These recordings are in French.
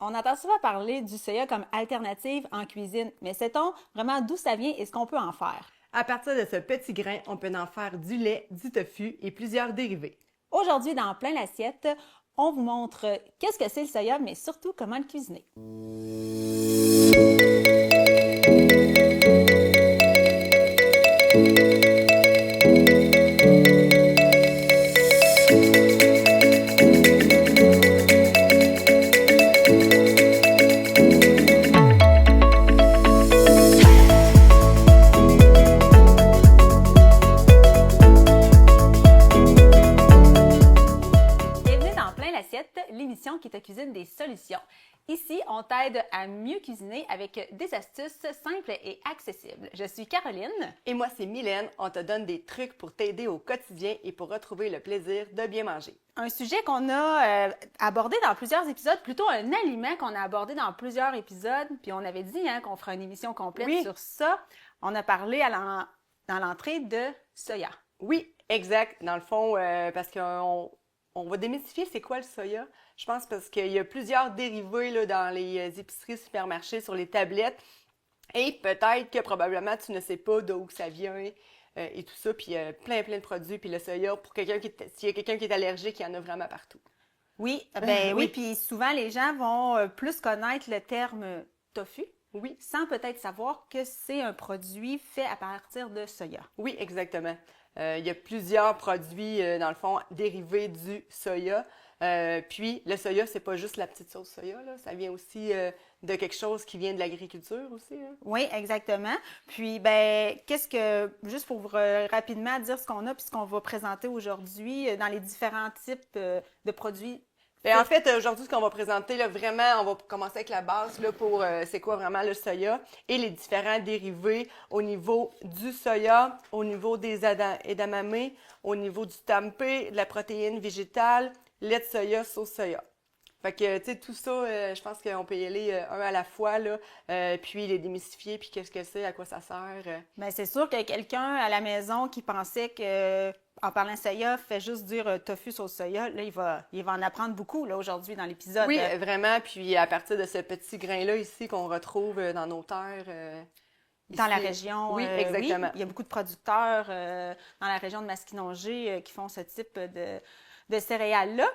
On entend souvent parler du soya comme alternative en cuisine, mais sait-on vraiment d'où ça vient et ce qu'on peut en faire? À partir de ce petit grain, on peut en faire du lait, du tofu et plusieurs dérivés. Aujourd'hui, dans Plein l'assiette, on vous montre qu'est-ce que c'est le soya, mais surtout comment le cuisiner. Bienvenue dans Plein l'assiette, l'émission qui te cuisine des solutions. Ici, on t'aide à mieux cuisiner avec des astuces simples et accessibles. Je suis Caroline. Et moi, c'est Mylène. On te donne des trucs pour t'aider au quotidien et pour retrouver le plaisir de bien manger. Un sujet qu'on a abordé dans plusieurs épisodes, plutôt un aliment qu'on a abordé dans plusieurs épisodes, puis on avait dit qu'on fera une émission complète sur ça. On a parlé dans l'entrée de soya. Oui, exact. Dans le fond, parce qu'on va démystifier c'est quoi le soya. Je pense parce qu'il y a plusieurs dérivés là, dans les épiceries, supermarchés, sur les tablettes. Et peut-être que probablement tu ne sais pas d'où ça vient et tout ça. Puis il y a plein de produits. Puis le soya, pour s'il y a quelqu'un qui est allergique, il y en a vraiment partout. Oui, Oui. puis souvent les gens vont plus connaître le terme tofu, Oui, sans peut-être savoir que c'est un produit fait à partir de soya. oui, exactement. Il y a plusieurs produits, dans le fond, dérivés du soya. Puis, le soya, c'est pas juste la petite sauce soya, là. Ça vient aussi de quelque chose qui vient de l'agriculture aussi, hein. Oui, exactement. Puis, juste pour rapidement dire ce qu'on a puis ce qu'on va présenter aujourd'hui dans les différents types de produits. Ben, en fait, aujourd'hui, ce qu'on va présenter, là, vraiment, on va commencer avec la base là, pour c'est quoi vraiment le soya et les différents dérivés au niveau du soya, au niveau des edamame, au niveau du tempeh, de la protéine végétale, lait de soya, sauce soya. Fait que, tu sais, tout ça, je pense qu'on peut y aller un à la fois, là, puis les démystifier, puis qu'est-ce que c'est, à quoi ça sert. Bien, c'est sûr que quelqu'un à la maison qui pensait que, en parlant soya, fait juste dire tofu sauce soya, là, il va en apprendre beaucoup là, aujourd'hui dans l'épisode. Oui, vraiment, puis à partir de ce petit grain-là ici qu'on retrouve dans nos terres. Dans la Ici. région, Oui, exactement. oui, il y a beaucoup de producteurs dans la région de Masquinongé qui font ce type de céréales-là.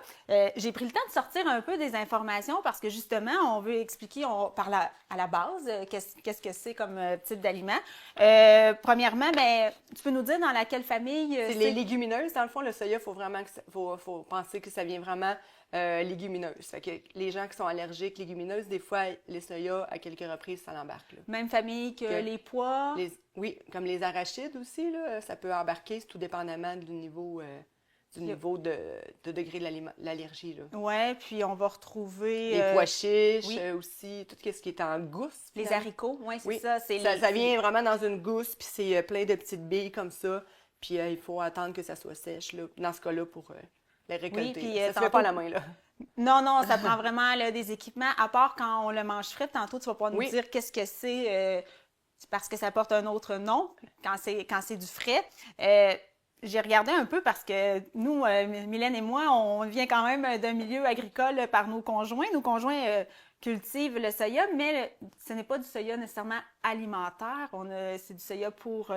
J'ai pris le temps de sortir un peu des informations parce que justement, on veut expliquer, on parle à la base, qu'est-ce que c'est comme type d'aliment. Premièrement, ben, tu peux nous dire dans laquelle famille C'est les légumineuses, dans le fond, le soya, faut vraiment faut penser que ça vient vraiment légumineuse. Fait que les gens qui sont allergiques légumineuses, des fois, les soya, à quelques reprises, ça l'embarque, là. Même famille que les pois. Oui, comme les arachides aussi, là, ça peut embarquer, c'est tout dépendamment du niveau de degré de l'allergie, là. Ouais, puis on va retrouver Les pois chiches oui. aussi, tout ce qui est en gousse. Les finalement. haricots, ouais, c'est Oui, ça. ça vient vraiment dans une gousse, puis c'est plein de petites billes comme ça. Puis il faut attendre que ça soit sèche, là, dans ce cas-là, pour les récolter. Oui, puis Ça se fait pas à la main, là. Non, ça prend vraiment là, des équipements. À part quand on le mange frais, tantôt, tu vas pouvoir nous Oui. dire qu'est-ce que c'est parce que ça porte un autre nom quand c'est du frais. J'ai regardé un peu parce que nous, Mylène et moi, on vient quand même d'un milieu agricole par nos conjoints. Nos conjoints cultivent le soya, mais ce n'est pas du soya nécessairement alimentaire. C'est du soya pour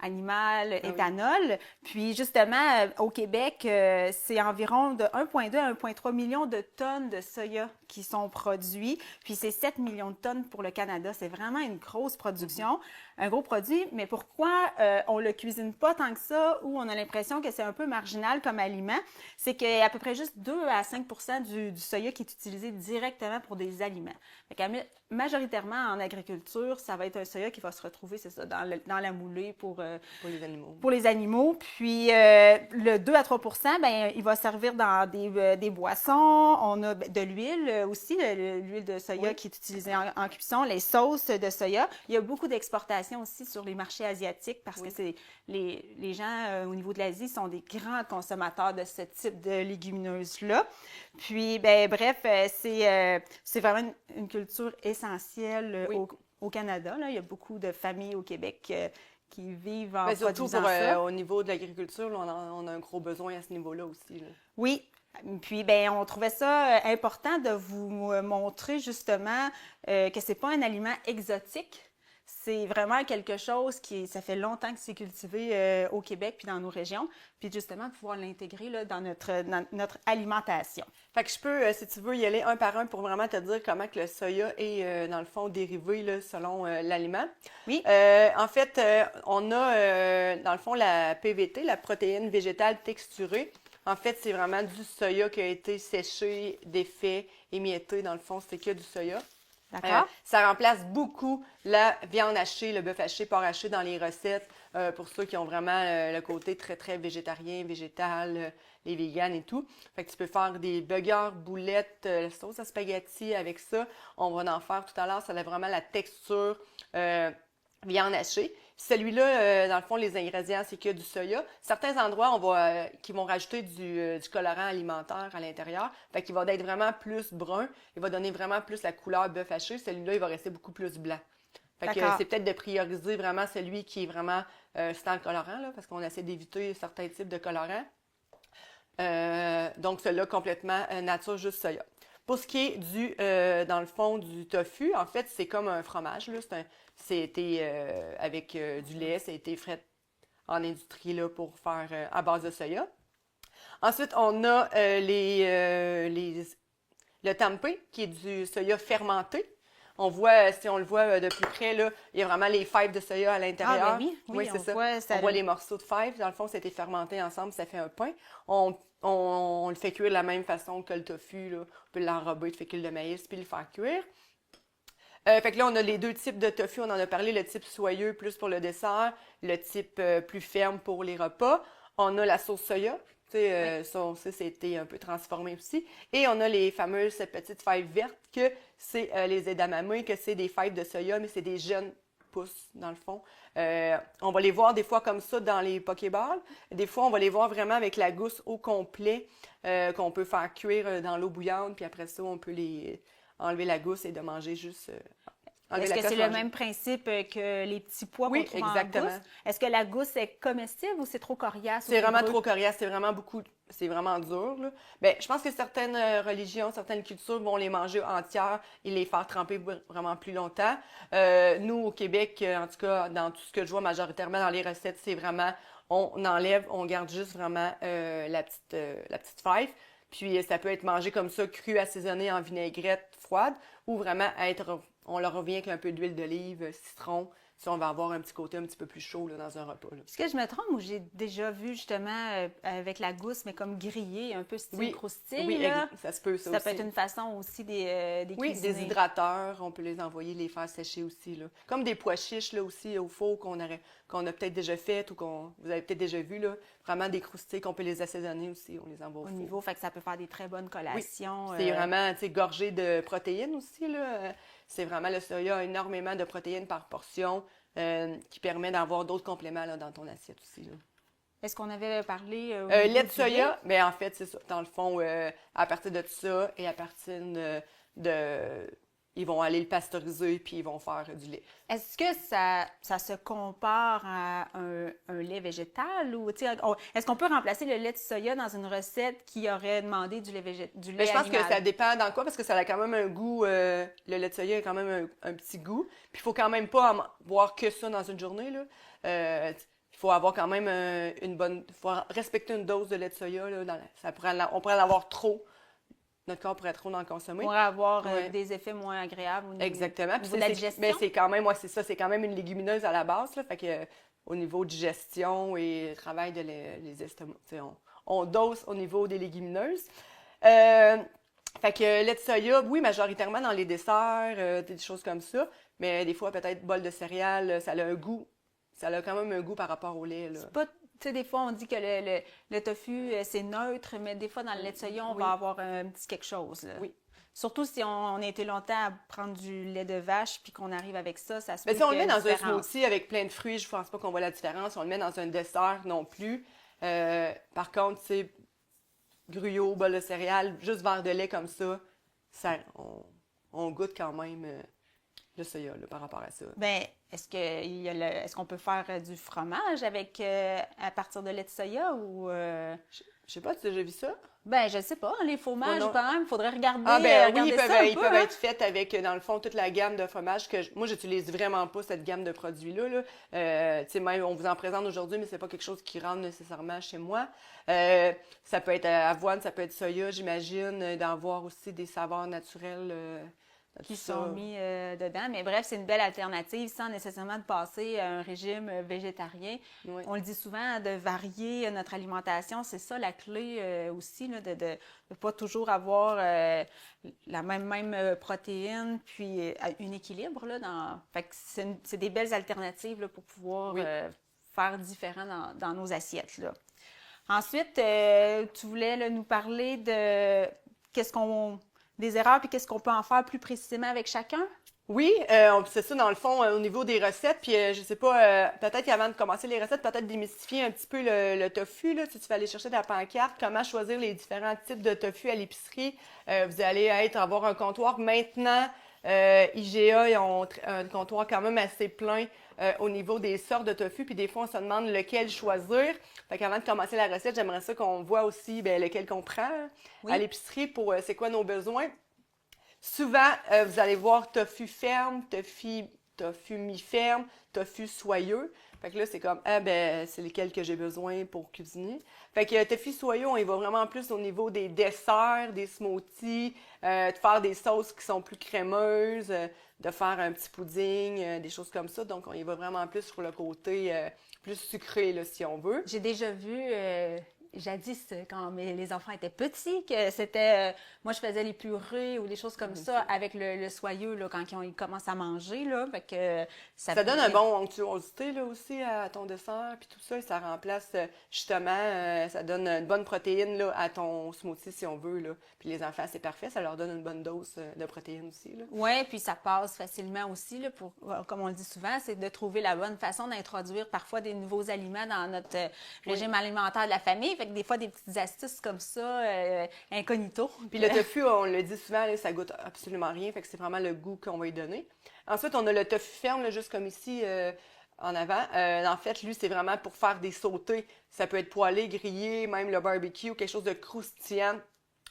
animal, éthanol. Puis justement, au Québec, c'est environ de 1,2 à 1,3 million de tonnes de soya qui sont produits. Puis c'est 7 millions de tonnes pour le Canada. C'est vraiment une grosse production, un gros produit. Mais pourquoi on le cuisine pas tant que ça ou on a l'impression que c'est un peu marginal comme aliment? C'est qu'il y a à peu près juste 2 à 5 du soya qui est utilisé directement pour des aliments. Fait que majoritairement en agriculture, ça va être un soya qui va se retrouver, c'est ça, dans la moulée pour les animaux. Pour les animaux. Puis le 2 à 3 ben, il va servir dans des boissons. On a de l'huile aussi, l'huile de soya qui est utilisée en cuisson, les sauces de soya. Il y a beaucoup d'exportations aussi sur les marchés asiatiques parce que c'est les gens au niveau de l'Asie sont des grands consommateurs de ce type de légumineuses-là. Puis, ben, bref, c'est vraiment une culture essentielle au Canada. Là. Il y a beaucoup de familles au Québec qui vivent en Surtout produisant ça. Au niveau de l'agriculture, là, on a un gros besoin à ce niveau-là aussi, là. Oui, Puis, ben, on trouvait ça important de vous montrer justement que c'est pas un aliment exotique. C'est vraiment quelque chose ça fait longtemps que c'est cultivé au Québec puis dans nos régions. Puis justement, pouvoir l'intégrer là, dans notre alimentation. Fait que je peux, si tu veux, y aller un par un pour vraiment te dire comment que le soya est, dans le fond, dérivé là, selon l'aliment. Oui. En fait, on a, dans le fond, la PVT, la protéine végétale texturée. En fait, c'est vraiment du soya qui a été séché, défait, émietté. Dans le fond, c'est que du soya. D'accord. Ça remplace beaucoup la viande hachée, le bœuf haché, porc haché dans les recettes. Pour ceux qui ont vraiment le côté très, très végétarien, végétal, les véganes et tout. Fait que tu peux faire des burgers, boulettes, sauce à spaghetti avec ça. On va en faire tout à l'heure. Ça a vraiment la texture viande hachée. Celui-là, dans le fond, les ingrédients, c'est que du soya. Certains endroits, qui vont rajouter du colorant alimentaire à l'intérieur. Fait qu'il va être vraiment plus brun. Il va donner vraiment plus la couleur bœuf haché. Celui-là, il va rester beaucoup plus blanc. Fait que c'est peut-être de prioriser vraiment celui qui est vraiment sans le colorant, là, parce qu'on essaie d'éviter certains types de colorants. Donc, celui-là, complètement nature, juste soya. Pour ce qui est dans le fond, du tofu, en fait, c'est comme un fromage, là. C'était avec du lait, ça a été fait en industrie là, pour faire à base de soya. Ensuite, on a le tempeh, qui est du soya fermenté. On voit, si on le voit de plus près, là, il y a vraiment les fèves de soya à l'intérieur. Ah, ben oui, c'est ça. On voit les morceaux de fèves. Dans le fond, ça a été fermenté ensemble, ça fait un pain. On le fait cuire de la même façon que le tofu, là. On peut l'enrober de fécule de maïs puis le faire cuire. Fait que là, on a les deux types de tofu. On en a parlé, le type soyeux plus pour le dessert, le type plus ferme pour les repas. On a la sauce soya. Ça, c'était un peu transformé aussi. Et on a les fameuses petites fèves vertes que c'est les edamame, que c'est des fèves de soya, mais c'est des jeunes pousses, dans le fond. On va les voir des fois comme ça dans les pokéballs. Des fois, on va les voir vraiment avec la gousse au complet qu'on peut faire cuire dans l'eau bouillante. Puis après ça, on peut enlever la gousse et de manger juste... Est-ce que c'est le même principe que les petits pois qu'on trouve exactement. en gousse? Est-ce que la gousse est comestible ou c'est trop coriace? C'est vraiment trop coriace, c'est vraiment dur, là. Ben, je pense que certaines religions, certaines cultures vont les manger entières et les faire tremper vraiment plus longtemps. Nous, au Québec, en tout cas, dans tout ce que je vois majoritairement dans les recettes, c'est vraiment, on enlève, on garde juste vraiment la petite fève. Puis ça peut être mangé comme ça, cru, assaisonné en vinaigrette froide, ou vraiment on leur revient avec un peu d'huile d'olive, citron, si on va avoir un petit côté un petit peu plus chaud là, dans un repas. Là. Est-ce que je me trompe ou j'ai déjà vu justement avec la gousse, mais comme grillée, un peu style croustille? Oui, là? Ça se peut, ça Ça aussi. peut être une façon aussi des Oui, des hydrateurs, on peut les envoyer, les faire sécher aussi. Là. Comme des pois chiches là, aussi au four qu'on a peut-être déjà fait ou vous avez peut-être déjà vu. Là. Vraiment des croustilles qu'on peut les assaisonner aussi, on les envoie au four. Niveau, fait que ça peut faire des très bonnes collations. Oui. C'est vraiment gorgé de protéines aussi. Là. C'est vraiment le soya a énormément de protéines par portion qui permet d'avoir d'autres compléments là, dans ton assiette aussi. Là. Est-ce qu'on avait parlé lait de soya, mais en fait, c'est ça. Dans le fond, à partir de ça et à partir ils vont aller le pasteuriser puis ils vont faire du lait. Est-ce que ça se compare à un lait végétal ou est-ce qu'on peut remplacer le lait de soya dans une recette qui aurait demandé du lait Mais je pense animal? que ça dépend dans quoi parce que ça a quand même un goût. Le lait de soya a quand même un petit goût. Puis il faut quand même pas boire que ça dans une journée là. Il faut avoir quand même faut respecter une dose de lait de soya là. On pourrait en avoir trop. Notre corps pourrait trop en consommer. On pourrait avoir des effets moins agréables au niveau, Exactement. Au niveau de la digestion. Mais c'est quand même, c'est ça, c'est quand même une légumineuse à la base. Là, fait que au niveau digestion et travail de les estomacs, on dose au niveau des légumineuses. Fait que lait de soya, oui, majoritairement dans les desserts, des choses comme ça. Mais des fois, peut-être bol de céréales, ça a un goût. Ça a quand même un goût par rapport au lait. Là. C'est pas... Tu sais, des fois, on dit que le tofu, c'est neutre, mais des fois, dans le lait de soya, on va avoir un petit quelque chose. Là. Oui. Surtout si on a été longtemps à prendre du lait de vache puis qu'on arrive avec ça se peut. Mais si on le met dans un smoothie avec plein de fruits, je pense pas qu'on voit la différence. On le met dans un dessert non plus. Par contre, c'est gruyot, bol de céréales, juste verre de lait comme ça, on goûte quand même le soya là, par rapport à ça. Bien, est-ce qu'on peut faire du fromage avec à partir de lait de soya ou Je sais pas, tu as déjà vu ça? Ben, je sais pas, les fromages, non. quand même, il faudrait regarder, Ah ben oui, regarder ça un ils peu, peuvent hein. être faits avec, dans le fond, toute la gamme de fromages que moi, j'utilise vraiment pas cette gamme de produits-là. Là. Tu sais, même, on vous en présente aujourd'hui, mais c'est pas quelque chose qui rentre nécessairement chez moi. Ça peut être avoine, ça peut être soya, j'imagine, d'en voir aussi des saveurs naturelles dans Qui tout ça. sont mis dedans. Mais bref, c'est une belle alternative sans nécessairement de passer à un régime végétarien. Oui. On le dit souvent, de varier notre alimentation, c'est ça la clé aussi, là, de ne pas toujours avoir la même protéine, puis un équilibre. Là, Fait que c'est des belles alternatives là, pour pouvoir Oui. faire différent dans nos assiettes. Là. Ensuite, tu voulais là, nous parler de des erreurs, puis qu'est-ce qu'on peut en faire plus précisément avec chacun? Oui, c'est ça dans le fond au niveau des recettes. Puis je sais pas, peut-être qu'avant de commencer les recettes, peut-être démystifier un petit peu le tofu. Là, si tu vas aller chercher ta pancarte, comment choisir les différents types de tofu à l'épicerie. Vous allez avoir un comptoir. Maintenant, IGA, ils ont un comptoir quand même assez plein au niveau des sortes de tofu. Puis des fois, on se demande lequel choisir. Fait qu'avant de commencer la recette, j'aimerais ça qu'on voit aussi lequel qu'on prend à l'épicerie pour c'est quoi nos besoins. Souvent, vous allez voir tofu ferme, tofu mi-ferme, tofu soyeux. Fait que là, c'est comme, c'est lesquels que j'ai besoin pour cuisiner. Fait que tofu soyeux, on y va vraiment plus au niveau des desserts, des smoothies, de faire des sauces qui sont plus crémeuses, de faire un petit pudding, des choses comme ça. Donc, on y va vraiment plus sur le côté plus sucré, là, si on veut. J'ai déjà vu jadis, quand les enfants étaient petits, que c'était... moi, je faisais les purées ou des choses comme ça avec le soyeux là, quand ils commencent à manger. Là, fait que ça donne un bon onctuosité là, aussi à ton dessert, puis tout ça, et ça remplace justement, ça donne une bonne protéine là, à ton smoothie si on veut. Là. Puis les enfants, c'est parfait, ça leur donne une bonne dose de protéines aussi. Oui, puis ça passe facilement aussi, là, comme on le dit souvent, c'est de trouver la bonne façon d'introduire parfois des nouveaux aliments dans notre régime alimentaire de la famille. Fait que des fois, des petites astuces comme ça, incognito. Puis le tofu, on le dit souvent, là, ça goûte absolument rien, fait que c'est vraiment le goût qu'on va y donner. Ensuite, on a le tofu ferme, là, juste comme ici en avant. En fait, lui, c'est vraiment pour faire des sautés. Ça peut être poêlé, grillé, même le barbecue, quelque chose de croustillant.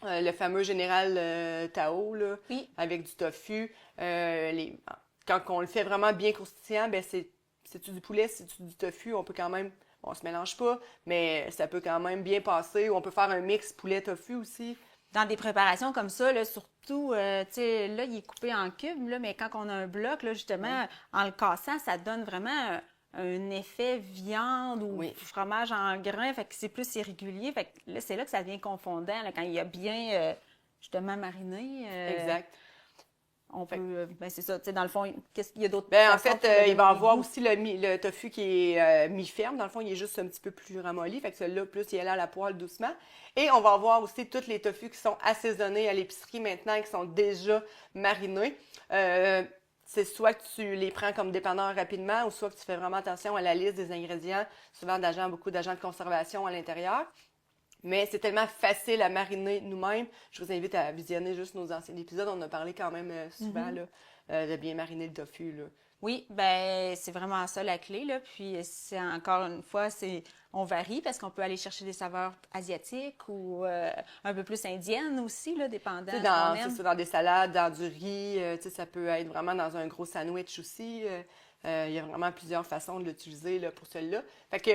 Le fameux général Tao, là, avec du tofu. Quand on le fait vraiment bien croustillant, c'est-tu du poulet, c'est-tu du tofu, on peut quand même... On se mélange pas, mais ça peut quand même bien passer. Ou on peut faire un mix poulet-tofu aussi. Dans des préparations comme ça, là, surtout, tu sais, là, il est coupé en cubes, là, mais quand on a un bloc, là, justement, en le cassant, ça donne vraiment un effet viande ou fromage en grains, fait que c'est plus irrégulier. Fait que là, c'est là que ça devient confondant, là, quand il y a bien, justement, mariné. Exact. On peut, c'est ça, tu sais, dans le fond, qu'est-ce qu'il y a d'autres en fait, il va y avoir aussi le tofu qui est mi-ferme. Dans le fond, il est juste un petit peu plus ramolli. Fait que celui-là, plus il est là à la poêle doucement. Et on va avoir aussi tous les tofu qui sont assaisonnés à l'épicerie maintenant, qui sont déjà marinés. C'est soit que tu les prends comme dépanneur rapidement ou soit que tu fais vraiment attention à la liste des ingrédients, souvent beaucoup d'agents de conservation à l'intérieur. Mais c'est tellement facile à mariner nous-mêmes. Je vous invite à visionner juste nos anciens épisodes. On a parlé quand même souvent là, de bien mariner le tofu. Là. Oui, c'est vraiment ça la clé. Là. Puis c'est encore une fois, on varie parce qu'on peut aller chercher des saveurs asiatiques ou un peu plus indiennes aussi, là, dépendant de ce qu'on aime. C'est ça, dans des salades, dans du riz. Ça peut être vraiment dans un gros sandwich aussi. Il y a vraiment plusieurs façons de l'utiliser là, pour celui-là. Fait que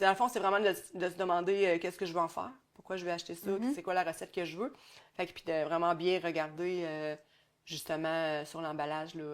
dans le fond, c'est vraiment de se demander qu'est-ce que je veux en faire, pourquoi je vais acheter ça, c'est quoi la recette que je veux. Fait que puis de vraiment bien regarder justement sur l'emballage. Là.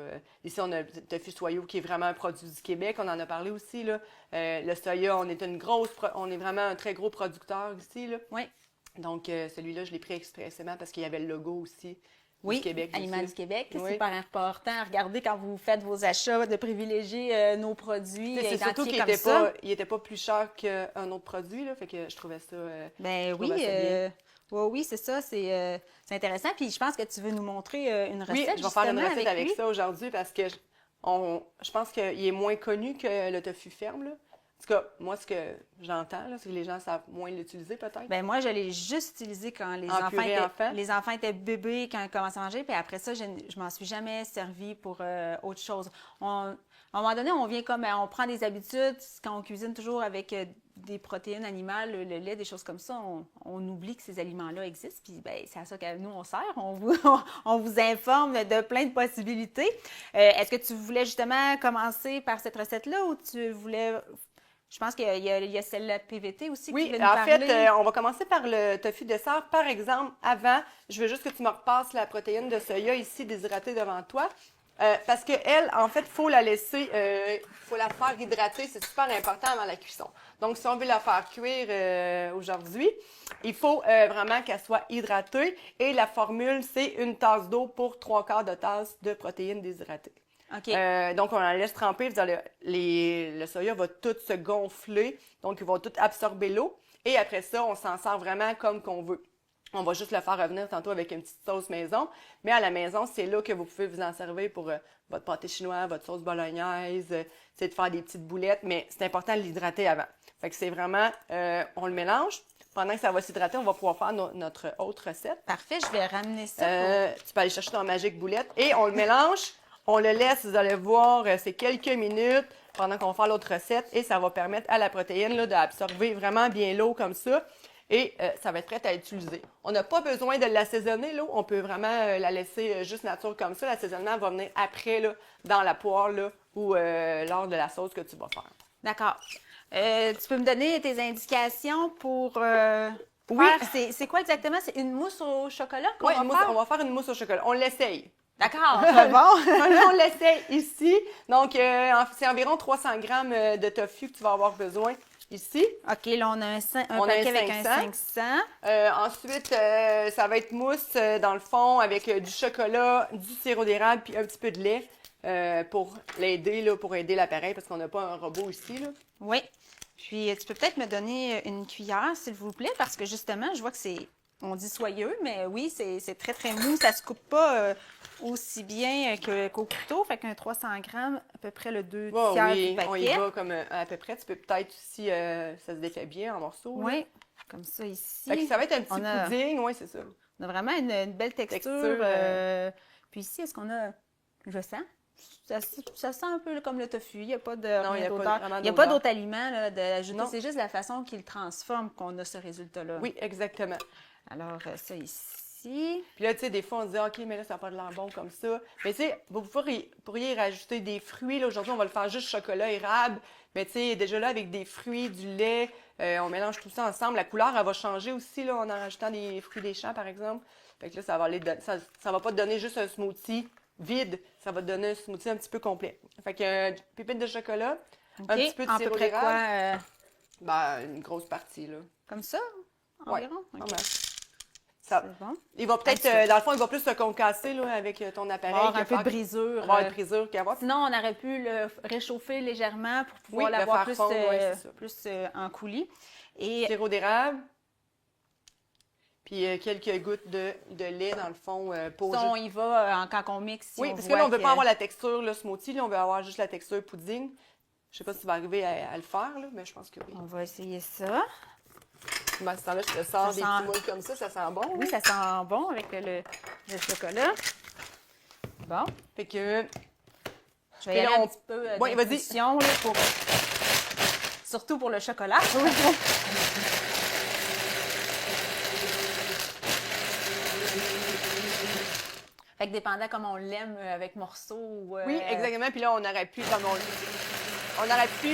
Ici, on a le tofu soyeux qui est vraiment un produit du Québec. On en a parlé aussi. Là. Le soya, on est vraiment un très gros producteur ici. Là. Oui. Donc, celui-là, je l'ai pris expressément parce qu'il y avait le logo aussi. Oui, du Québec Aliments aussi. du Québec. Oui. C'est super important. Regardez quand vous faites vos achats, de privilégier nos produits C'est surtout identifiés qu'il comme ça. il était pas plus cher qu'un autre produit, là, fait que je trouvais ça. Oui, c'est ça. C'est intéressant. Puis je pense que tu veux nous montrer une recette. Oui, je vais faire une recette avec lui. ça aujourd'hui parce que je pense qu'il est moins connu que le tofu ferme. Là. tout cas, moi, ce que j'entends, là, c'est que les gens savent moins l'utiliser, peut-être. Ben moi, je l'ai juste utilisé quand En purée enfant? les enfants étaient bébés, quand ils commençaient à manger. Puis après ça, je m'en suis jamais servi pour autre chose. À un moment donné, on vient comme, on prend des habitudes. Quand on cuisine toujours avec des protéines animales, le lait, des choses comme ça, on oublie que ces aliments-là existent. Puis ben, c'est à ça que nous, on sert. On vous informe de plein de possibilités. Est-ce que tu voulais justement commencer par cette recette-là ou tu voulais... Je pense qu'il y a celle-là PVT aussi que tu voulais nous parler. Oui, en fait, on va commencer par le tofu dessert. Par exemple, avant, je veux juste que tu me repasses la protéine de soya ici déshydratée devant toi. Parce qu'elle, en fait, il faut la laisser, faut la faire hydrater. C'est super important avant la cuisson. Donc, si on veut la faire cuire aujourd'hui, il faut vraiment qu'elle soit hydratée. Et la formule, c'est une tasse d'eau pour 3/4 de tasse de protéines déshydratées. OK. Donc, on la laisse tremper. Le soya va tout se gonfler. Donc, il va tout absorber l'eau. Et après ça, on s'en sert vraiment comme qu'on veut. On va juste le faire revenir tantôt avec une petite sauce maison. Mais à la maison, c'est là que vous pouvez vous en servir pour votre pâté chinois, votre sauce bolognaise, c'est de faire des petites boulettes. Mais c'est important de l'hydrater avant. Fait que c'est vraiment, on le mélange. Pendant que ça va s'hydrater, on va pouvoir faire notre autre recette. Parfait, je vais ramener ça. Tu peux aller chercher ton Magic Boulette. Et on le mélange. On le laisse, vous allez voir, c'est quelques minutes pendant qu'on va faire l'autre recette et ça va permettre à la protéine là, d'absorber vraiment bien l'eau comme ça et ça va être prêt à utiliser. On n'a pas besoin de l'assaisonner, l'eau. On peut vraiment la laisser juste nature comme ça. L'assaisonnement va venir après là, dans la poêle là, ou lors de la sauce que tu vas faire. D'accord. Tu peux me donner tes indications pour Oui. faire... C'est quoi exactement? C'est une mousse au chocolat qu'on Oui, va faire? on va faire une mousse au chocolat. On l'essaye. D'accord, c'est bon. On l'essaye ici. Donc, c'est environ 300 grammes de tofu que tu vas avoir besoin ici. OK, là, on a un On a paquet un avec un 500. Ensuite, ça va être mousse dans le fond avec du chocolat, du sirop d'érable puis un petit peu de lait pour l'aider, là, pour aider l'appareil parce qu'on n'a pas un robot ici. Là. Oui. Puis, tu peux peut-être me donner une cuillère, s'il vous plaît, parce que justement, je vois que c'est... On dit soyeux, mais oui, c'est très, très mou. Ça se coupe pas aussi bien qu'au couteau. Fait qu'un 300 grammes, à peu près le 2 tiers du paquet. On y va comme à peu près. Tu peux peut-être aussi, ça se défait bien en morceaux. Oui, là. comme ça ici. Fait que ça va être un petit pudding, oui, c'est ça. On a vraiment une belle texture. Puis ici, est-ce qu'on a... Je sens. Ça sent un peu comme le tofu. Il n'y a pas de Non, il n'y a d'odeur. pas Il n'y a pas d'autre aliment là, d'ajouter. Non. C'est juste la façon qu'il le transforme qu'on a ce résultat-là. Oui, exactement. Alors, ça ici. Puis là, tu sais, des fois, on se dit, OK, mais là, ça n'a pas de l'air bon comme ça. Mais tu sais, vous pourriez rajouter des fruits. Là, aujourd'hui, on va le faire juste chocolat, érable. Mais tu sais, déjà là, avec des fruits, du lait, on mélange tout ça ensemble. La couleur, elle va changer aussi, là, en rajoutant des fruits des champs, par exemple. Fait que là, ça va pas te donner juste un smoothie vide. Ça va te donner un smoothie un petit peu complet. Fait que pépite de chocolat, OK. un petit peu de à peu sirop près d'érable. quoi? Ben, une grosse partie, là. Comme ça? Ouais, Environ? OK. pas mal. Ça, C'est bon. il va peut-être, dans le fond, il va plus se concasser là, avec ton appareil. Avoir un peu de brisure. Avoir une brisure qu'avoir. Sinon, on aurait pu le réchauffer légèrement pour pouvoir Oui, le l'avoir faire plus, fondre, ouais, c'est ça. plus en coulis. Et Sirop d'érable. Puis quelques gouttes de lait, dans le fond, pour... ça, on y va quand on mixe. Si Oui, on parce que voit là, on ne veut pas avoir la texture, le smoothie. Là, on veut avoir juste la texture pudding. Je sais pas si tu vas arriver à le faire, là, mais je pense que oui. On va essayer ça. À ce temps-là, je te sors Ça des sent- petits moules comme ça sent bon. Oui, ça sent bon avec le chocolat. Bon. Fait que... Je vais y Et là, aller un on- petit peu Oui, vas-y. d'infusion, là, pour... surtout pour le chocolat. Fait que dépendant comme on l'aime, avec morceaux ou... Oui, exactement. Puis là, on aurait pu, comme on aurait pu...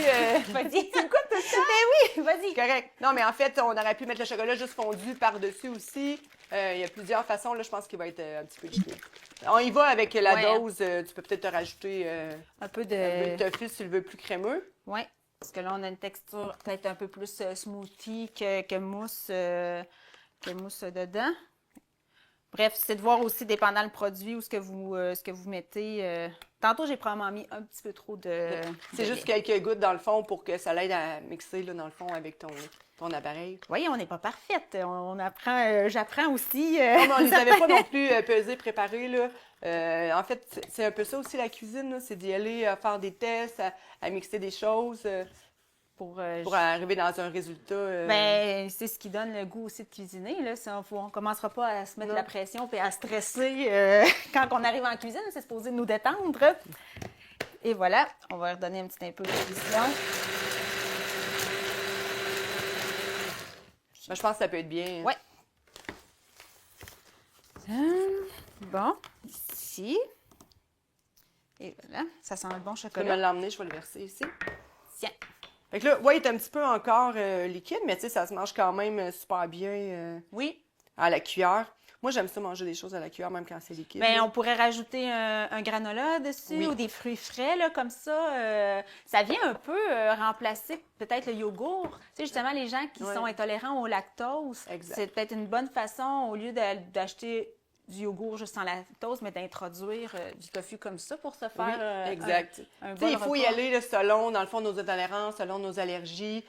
Vas-y. C'est quoi tout ça? Ben oui, vas-y. Correct. Non, mais en fait, on aurait pu mettre le chocolat juste fondu par-dessus aussi. Il y a plusieurs façons. Là, je pense qu'il va être un petit peu liquide. On y va avec la Ouais. dose. Tu peux peut-être te rajouter Un peu un peu de... de tofu si tu le veux plus crémeux. Oui, parce que là, on a une texture peut-être un peu plus smoothie que mousse dedans. Bref, c'est de voir aussi, dépendant le produit ou ce que vous mettez. Tantôt, j'ai probablement mis un petit peu trop de C'est juste lait. quelques gouttes dans le fond pour que ça l'aide à mixer là, dans le fond avec ton appareil. Oui, on n'est pas parfaite. On apprend, j'apprends aussi. Non, mais on les avait pas non plus pesés, préparés. Là. En fait, c'est un peu ça aussi la cuisine, là, c'est d'y aller faire des tests, à mixer des choses. Pour arriver dans un résultat... Ben, c'est ce qui donne le goût aussi de cuisiner. Là. On ne commencera pas à se mettre la pression et à stresser quand on arrive en cuisine. C'est supposé nous détendre. Et voilà, on va redonner un petit peu de cuisson. Ben, je pense que ça peut être bien. Oui. Bon, ici. Et voilà, ça sent le bon Je peux chocolat. me l'emmener, je vais le verser ici. Tiens. Fait que là, ouais, il est un petit peu encore liquide, mais tu sais, ça se mange quand même super bien Oui. à la cuillère. Moi, j'aime ça manger des choses à la cuillère, même quand c'est liquide. Bien, on pourrait rajouter un granola dessus Oui. ou des fruits frais, là, comme ça. Ça vient un peu remplacer peut-être le yogourt. Tu sais, justement, les gens qui sont intolérants au lactose, Exact. c'est peut-être une bonne façon, au lieu d'acheter du yogourt juste sans lactose, mais d'introduire du tofu comme ça pour se faire exact. un Tu bon sais, il faut y repas. aller là, selon, dans le fond, nos intolérances, selon nos allergies.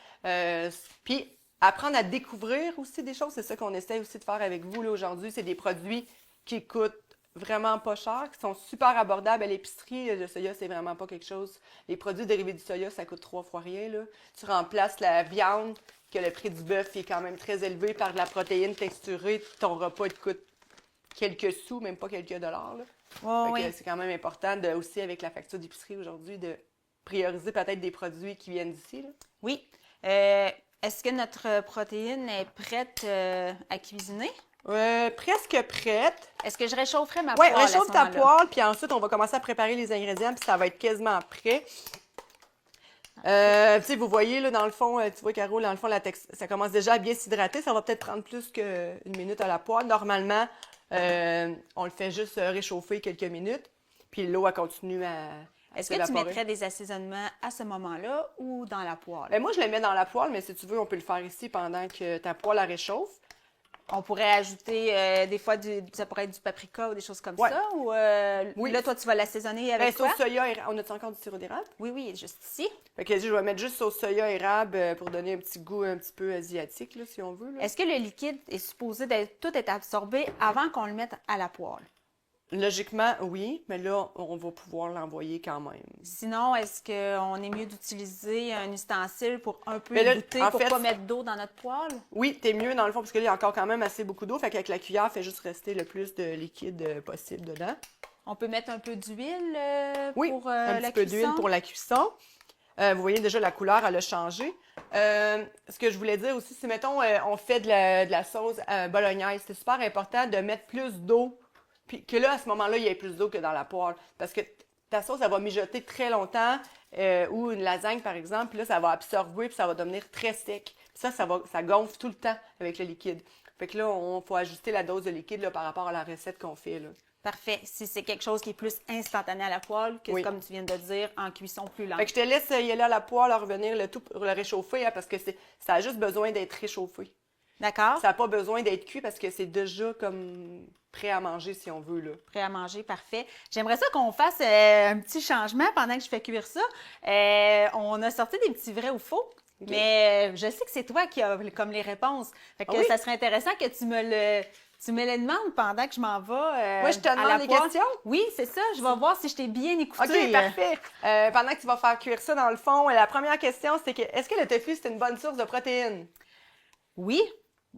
Puis apprendre à découvrir aussi des choses, c'est ça qu'on essaie aussi de faire avec vous là, aujourd'hui. C'est des produits qui coûtent vraiment pas cher, qui sont super abordables à l'épicerie. Le soya, c'est vraiment pas quelque chose. Les produits dérivés du soya, ça coûte 3 fois rien. Là. Tu remplaces la viande, que le prix du bœuf est quand même très élevé, par de la protéine texturée. Ton repas te coûte quelques sous, même pas quelques dollars. Là. Oh, Fait que oui. c'est quand même important aussi avec la facture d'épicerie aujourd'hui de prioriser peut-être des produits qui viennent d'ici. Là. Oui. Est-ce que notre protéine est prête à cuisiner? Presque prête. Est-ce que je réchaufferais ma Oui, poêle à ce réchauffe ta moment-là? poêle, puis ensuite, on va commencer à préparer les ingrédients, puis ça va être quasiment prêt. Tu sais, vous voyez, là, dans le fond, tu vois, Caro, dans le fond, ça commence déjà à bien s'hydrater. Ça va peut-être prendre plus qu'une minute à la poêle. Normalement, on le fait juste réchauffer quelques minutes, puis l'eau, elle continue à Est-ce que tu s'évaporer. mettrais des assaisonnements à ce moment-là ou dans la poêle? Moi, je le mets dans la poêle, mais si tu veux, on peut le faire ici pendant que ta poêle elle réchauffe. On pourrait ajouter des fois ça pourrait être du paprika ou des choses comme Ouais. ça. Ou Oui. là, toi, tu vas l'assaisonner Ben, avec quoi? sauce soya, on a-tu encore du sirop d'érable? Oui, oui, juste ici. Fait que je vais mettre juste sauce soya érable pour donner un petit goût un petit peu asiatique, là, si on veut. Là. Est-ce que le liquide est supposé tout être absorbé avant qu'on le mette à la poêle? Logiquement, oui, mais là, on va pouvoir l'envoyer quand même. Sinon, est-ce qu'on est mieux d'utiliser un ustensile pour un peu Mais là, goûter, en pour fait, pas mettre d'eau dans notre poêle? Oui, t'es mieux dans le fond, parce que là, il y a encore quand même assez beaucoup d'eau. Fait qu'avec la cuillère, fait juste rester le plus de liquide possible dedans. On peut mettre un peu d'huile Oui, pour un la petit peu cuisson? d'huile pour la cuisson. Vous voyez déjà la couleur, elle a changé. Ce que je voulais dire aussi, c'est, mettons, on fait de la sauce bolognaise. C'est super important de mettre plus d'eau. Puis que là, à ce moment-là, il y ait plus d'eau que dans la poêle. Parce que ta sauce, elle va mijoter très longtemps. Ou une lasagne, par exemple, puis là, ça va absorber puis ça va devenir très sec. Puis ça gonfle tout le temps avec le liquide. Fait que là, on faut ajuster la dose de liquide là, par rapport à la recette qu'on fait. Là. Parfait. Si c'est quelque chose qui est plus instantané à la poêle, que Oui. comme tu viens de dire, en cuisson plus lente. Fait que je te laisse y aller à la poêle, revenir le tout pour le réchauffer, hein, parce que ça a juste besoin d'être réchauffé. D'accord? Ça n'a pas besoin d'être cuit parce que c'est déjà comme prêt à manger si on veut. Là. Prêt à manger, parfait. J'aimerais ça qu'on fasse un petit changement pendant que je fais cuire ça. On a sorti des petits vrais ou faux, mais je sais que c'est toi qui as comme les réponses. Fait que ça serait intéressant que tu me les demandes pendant que je m'en vais. Moi, je te à la demande des poêle. questions? Oui, c'est ça. Je vais voir si je t'ai bien écouté. OK, parfait. Pendant que tu vas faire cuire ça, dans le fond, la première question, c'est que est-ce que le tofu, c'est une bonne source de protéines? Oui.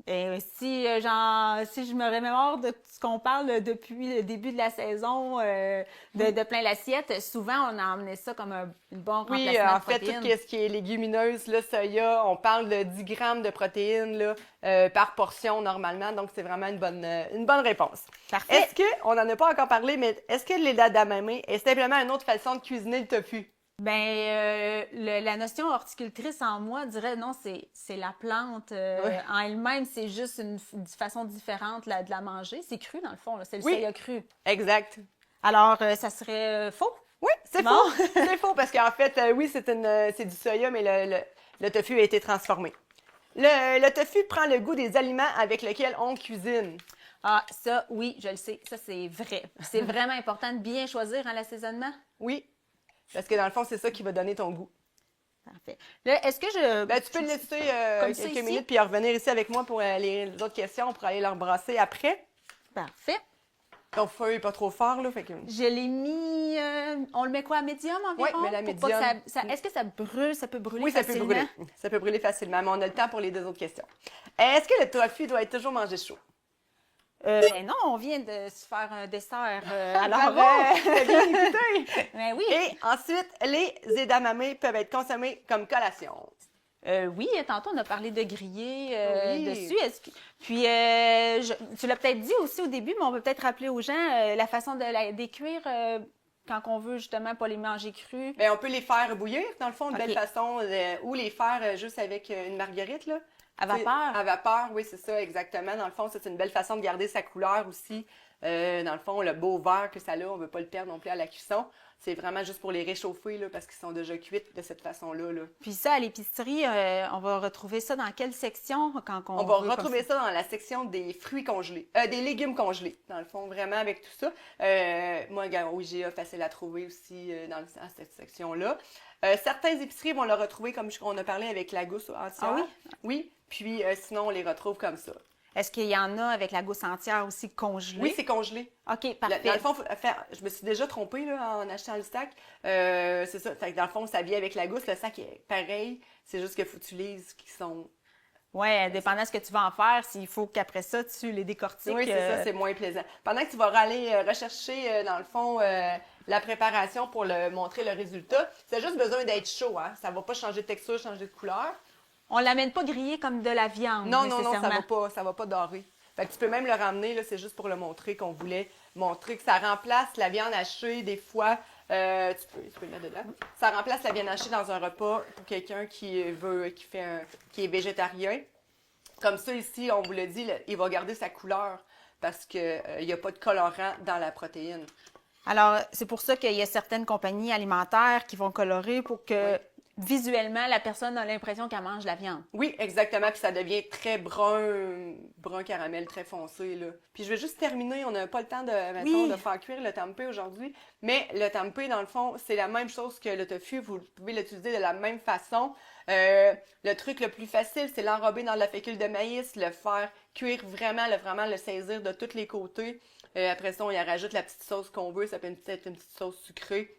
Et si je me remémore de ce qu'on parle depuis le début de la saison de plein l'assiette, souvent on a emmené ça comme un bon remplacement Oui, en de fait, protéines. tout ce qui est légumineuse, le soya, on parle de 10 grammes de protéines là, par portion normalement, donc c'est vraiment une bonne réponse. Parfait. Est-ce que, on n'en a pas encore parlé, mais est-ce que l'edamame est simplement une autre façon de cuisiner le tofu? Ben, la notion horticultrice en moi dirait non, c'est la plante en elle-même, c'est juste une façon différente de la manger. C'est cru dans le fond, là. C'est le soya cru. Exact. Alors, ça serait faux? Oui, c'est Bon. faux. C'est faux parce qu'en fait, oui, c'est du soya, mais le tofu a été transformé. Le tofu prend le goût des aliments avec lesquels on cuisine. Ah, ça, oui, je le sais. Ça, c'est vrai. C'est vraiment important de bien choisir l'assaisonnement. Oui, parce que dans le fond, c'est ça qui va donner ton goût. Parfait. Là, est-ce que je... Ben, tu peux le laisser Comme ça quelques ici? minutes puis revenir ici avec moi pour les autres questions, pour aller leur brasser après. Parfait. Ton feu n'est pas trop fort, là, fait que... Je l'ai mis, on le met quoi, à médium environ? Oui, mais la Pour pas que médium. est-ce que ça brûle? Ça peut brûler Oui, ça peut facilement? brûler. Ça peut brûler facilement, mais on a le temps pour les 2 autres questions. Est-ce que le tofu doit être toujours mangé chaud? Ben non, on vient de se faire un dessert. Alors, Bravo! T'as bien écouté! ben oui. Et ensuite, les edamame peuvent être consommés comme collation. Oui, tantôt, on a parlé de griller Oui. dessus. Puis, tu l'as peut-être dit aussi au début, mais on peut peut-être rappeler aux gens la façon des cuire quand on veut justement pas les manger crus. Bien, on peut les faire bouillir, dans le fond, de OK. belle façon, ou les faire juste avec une marguerite, là. À vapeur? À vapeur, oui, c'est ça, exactement. Dans le fond, c'est une belle façon de garder sa couleur aussi. Dans le fond, le beau vert que ça a, on ne veut pas le perdre non plus à la cuisson. C'est vraiment juste pour les réchauffer, là, parce qu'ils sont déjà cuits de cette façon-là. Là. Puis ça, à l'épicerie, on va retrouver ça dans quelle section quand On va retrouver ça dans la section des fruits congelés, des légumes congelés, dans le fond, vraiment avec tout ça. Moi, au IGA, facile à trouver aussi dans cette section-là. Certaines épiceries vont le retrouver comme on a parlé avec la gousse entière. Ah oui? Oui, puis sinon, on les retrouve comme ça. Est-ce qu'il y en a avec la gousse entière aussi congelée? Oui, c'est congelé. OK, parfait. Dans le fond, je me suis déjà trompée là, en achetant le sac. C'est ça. Fait que dans le fond, ça vient avec la gousse. Le sac est pareil. C'est juste qu'il faut que tu lises qui sont... Oui, dépendant de ce que tu vas en faire, s'il faut qu'après ça, tu les décortiques. Oui, c'est ça, c'est moins plaisant. Pendant que tu vas aller rechercher, dans le fond, la préparation pour montrer le résultat, c'est juste besoin d'être chaud. Hein? Ça ne va pas changer de texture, changer de couleur. On ne l'amène pas grillé comme de la viande, Non, nécessairement. ça va pas dorer. Fait que tu peux même le ramener, là, c'est juste pour le montrer qu'on voulait montrer que ça remplace la viande hachée des fois. Tu peux le mettre dedans. Ça remplace la viande hachée dans un repas pour quelqu'un qui est végétarien. Comme ça, ici, on vous l'a dit, il va garder sa couleur parce qu'il n'y a pas de colorant dans la protéine. Alors, c'est pour ça qu'il y a certaines compagnies alimentaires qui vont colorer pour que visuellement, la personne a l'impression qu'elle mange de la viande. Oui, exactement. Puis ça devient très brun caramel, très foncé. Là. Puis je vais juste terminer. On n'a pas le temps de faire cuire le tempeh aujourd'hui. Mais le tempeh, dans le fond, c'est la même chose que le tofu. Vous pouvez l'utiliser de la même façon. Le truc le plus facile, c'est l'enrober dans de la fécule de maïs, le faire cuire vraiment le saisir de tous les côtés. Après ça, on y rajoute la petite sauce qu'on veut. Ça peut être une petite sauce sucrée,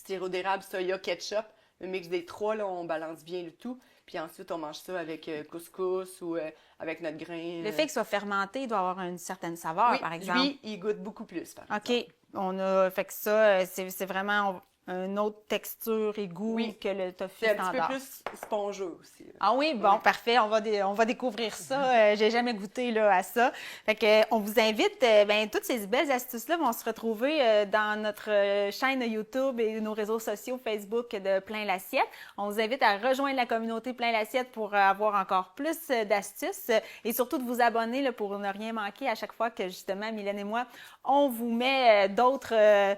sirop d'érable, soya, ketchup. Le mix des 3, là, on balance bien le tout. Puis ensuite, on mange ça avec couscous ou avec notre grain. Le fait qu'il soit fermenté, il doit avoir une certaine saveur, par exemple. Oui, il goûte beaucoup plus, par exemple. OK. On a fait que ça, c'est vraiment une autre texture et goût que le tofu c'est standard. un petit peu plus spongieux aussi. Là. Ah oui, bon, parfait. On va découvrir ça. J'ai jamais goûté là, à ça. Fait que on vous invite. Toutes ces belles astuces-là vont se retrouver dans notre chaîne YouTube et nos réseaux sociaux Facebook de Plein l'Assiette. On vous invite à rejoindre la communauté Plein l'Assiette pour avoir encore plus d'astuces et surtout de vous abonner là, pour ne rien manquer à chaque fois que justement Mylène et moi, on vous met d'autres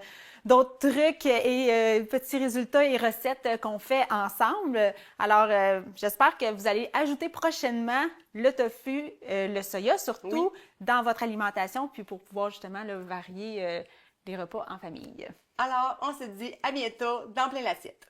trucs et petits résultats et recettes qu'on fait ensemble. Alors, j'espère que vous allez ajouter prochainement le tofu, le soya surtout, dans votre alimentation, puis pour pouvoir justement varier les repas en famille. Alors, on se dit à bientôt dans Plein l'Assiette.